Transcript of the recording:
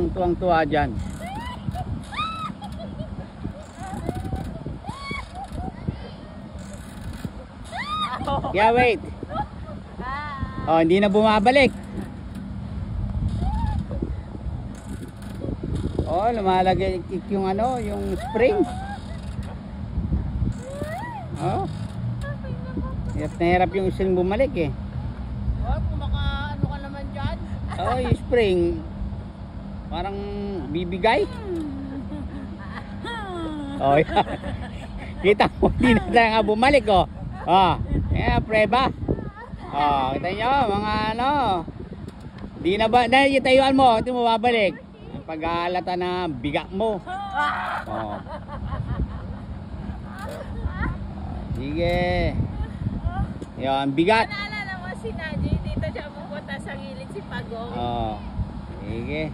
siyang tuwang-tuwa dyan. Yeah, wait. Oh, hindi na bumabalik. Oh, lumalagay yung ano, yung spring. Oh. Hirap na hirap yung spring bumalik eh. Oh, kumaka-ano ka naman dyan? Oh, yung spring. Parang bibigay. Oh, yeah. Kita mo, hindi na nga bumalik oh. Oh, yeah, preba. Oh, kita nyo, mga ano. Di na ba, dahil itayuan mo, hindi mo babalik. Pag-aalata na bigat mo. Oh. Sige. Yan, bigat. Naalala mo si Najee, dito siya pupunta sa gilid si Pagong. Oh. Sige.